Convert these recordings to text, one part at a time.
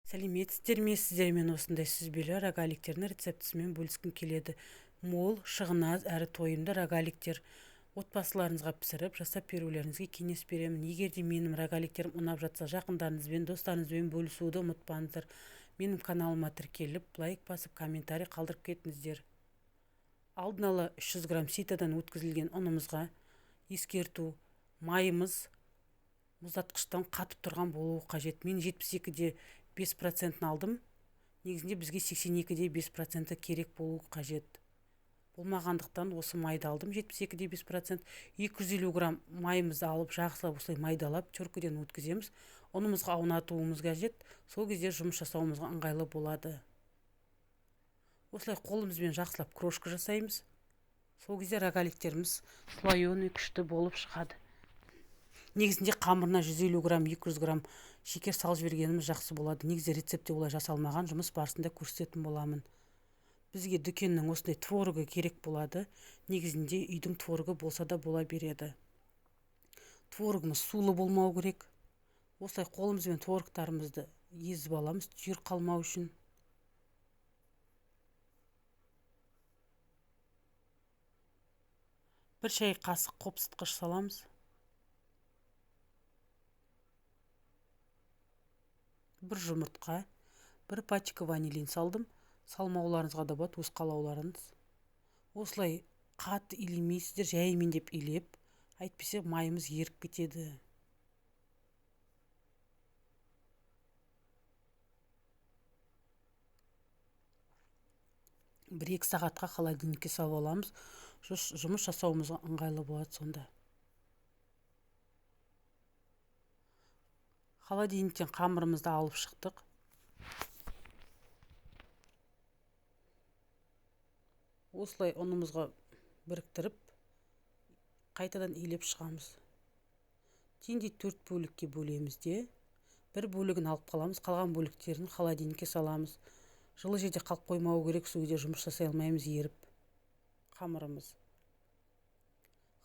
Сәлеметсіздер ме? Сіздермен осындай сүзбелі рогаликтердің рецептісімен бөліскім келеді. Мол, шығын аз әрі тойымды рогаликтер. Отбасыларыңызға пісіріп, жасап берулеріңізге кеңес беремін. Егер де менің рогаликтерім ұнап жатса, жақындарыңызбен, достарыңызбен бөлісуді ұмытпаңыздар. Менің каналыма тіркеліп, лайк басып, комментарий қалдырып кетіңіздер. Алдын ала 300 грамм ситадан өткізілген ұнымызға ескерту: майымыз мұздатқыштан қатып тұрған болуы қажет. Мен 72-де 5% алдым. Негізінде бізге 82-де 5% керек болуы қажет. Болмағандықтан осы майды алдым. 72-де 5%. 250 грамм майымызды алып, жақсылап осылай майдалап, теркіден өткіземіз. Ұнымызға аунатуымыз қажет. Сол кезде жұмыс жасауымызға ыңғайлы болады. Осылай қолымызбен жақсылап крошка жасаймыз. Сол кезде рогаликтеріміз слоеный күшті болып шығады. Негізінде қамырына 150 грамм, 200 грамм шекер салып жібергеніміз жақсы болады. Негізі рецептте олай жасалмаған, жұмыс барысында көрсететін боламын. Бізге дүкеннің осындай творогы керек болады. Негізінде үйдің творогы болса да бола береді. Творогымыз сулы болмау керек. Осылай қолымызбен творогтарымызды езіп аламыз, түйір қалмау үшін. Бір шай қасық қопсытқыш саламыз. Бір жұмыртқа, бір пачка ванилин салдым. Салмауларыңызға да болады, өз қалауларыңыз. Осылай қатты илемейсіздер, жайымен деп илеп, әйтпесе майымыз еріп кетеді. Бір-екі сағатқа холодильникке салып аламыз. Жұмыс жасауымызға ыңғайлы болады сонда. Холодильниктен қамырымызды алып шықтық. Осылай ұнымызға біріктіріп, қайтадан илеп шығамыз. Теңдей 4 бөлікке бөлеміз де, бір бөлігін алып қаламыз, қалған бөліктерін холодильникке саламыз. Жылы жерде қалып қоймау керек, сол кезде жұмыс жасай алмаймыз, еріп қамырымыз.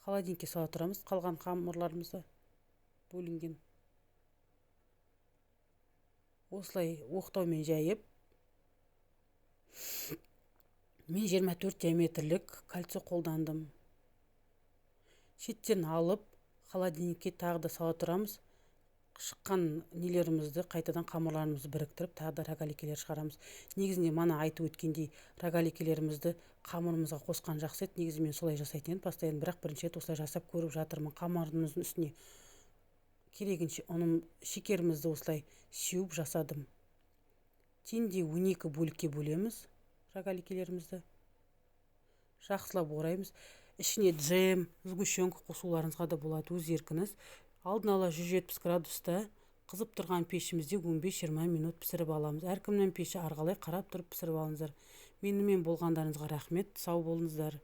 Холодильникке сала тұрамыз, қалған қамырларымызды бөлінген. Осылай оқтаумен жайып, мен 24 диаметрлік кольцо қолдандым. Шеттен алып, холодильникке тағы да сала тұрамыз. Шыққан нелерімізді, қайтадан қамырларымызды біріктіріп, тағы да рогаликелер шығарамыз. Негізінде мана айтып өткендей, рогаликелерімізді қамырымызға қосқан жақсы еді. Негізі мен солай жасайтын едім, постоянно, бірақ бірінші рет осылай жасап көріп жатырмын. Қамырымыздың үстіне керегінше шекерімізді осылай сеуіп жасадым. Теңдей 12 бөлікке бөлеміз рогаликелерімізді. Жақсылап ораймыз. Ішіне джем, сгущенка қосуларыңызға да болады, өз еркіңіз. Алдын ала 170 градуста қызып тұрған пешімізде 15-20 минут пісіріп аламыз. Әркімнің пеші арғалай қарап тұрып пісіріп алыңыздар. Менімен болғандарыңызға рахмет. Сау болыңыздар.